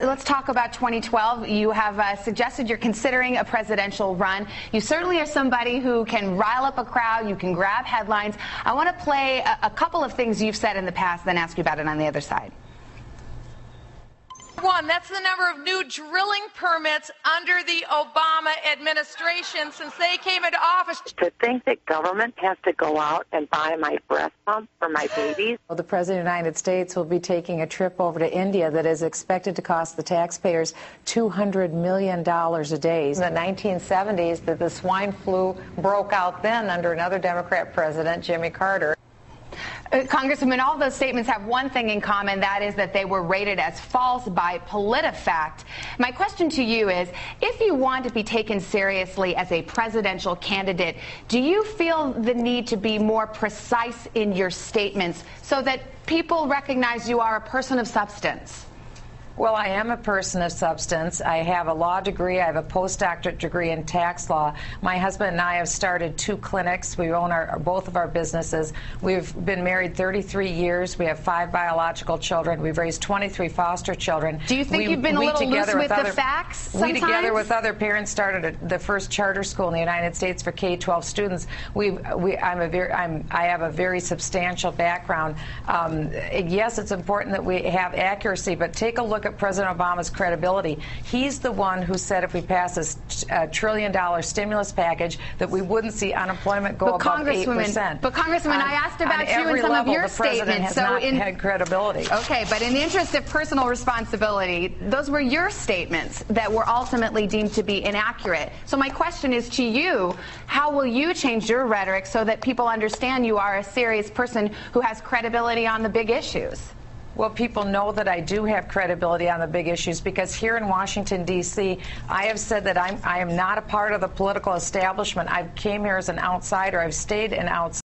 Let's talk about 2012. You have suggested you're considering a presidential run. You certainly are somebody who can rile up a crowd. You can grab headlines. I want to play a couple of things you've said in the past, then ask you about it on the other side. One, that's the number of new drilling permits under the Obama administration since they came into office. To think that government has to go out and buy my breast pump for my babies. Well, the President of the United States will be taking a trip over to India that is expected to cost the taxpayers $200 million a day. In the 1970s, the swine flu broke out then under another Democrat president, Jimmy Carter. Congresswoman, all those statements have one thing in common, that is that they were rated as false by PolitiFact. My question to you is, if you want to be taken seriously as a presidential candidate, do you feel the need to be more precise in your statements so that people recognize you are a person of substance? Well, I am a person of substance. I have a law degree. I have a postdoctorate degree in tax law. My husband and I have started 2 clinics. We own both of our businesses. We've been married 33 years. We have 5 biological children. We've raised 23 foster children. Do you think you've been a little loose with the facts sometimes? We, together with other parents, started the first charter school in the United States for K-12 students. I have a very substantial background. Yes, it's important that we have accuracy, but take a look at President Obama's credibility. He's the one who said if we pass this $1 trillion stimulus package that we wouldn't see unemployment go above 8%. But Congresswoman, I asked about you and some of your statements. So had credibility. Okay, but in the interest of personal responsibility, those were your statements that were ultimately deemed to be inaccurate. So my question is to you, how will you change your rhetoric so that people understand you are a serious person who has credibility on the big issues? Well, people know that I do have credibility on the big issues because here in Washington, D.C., I have said that I am not a part of the political establishment. I came here as an outsider. I've stayed an outsider.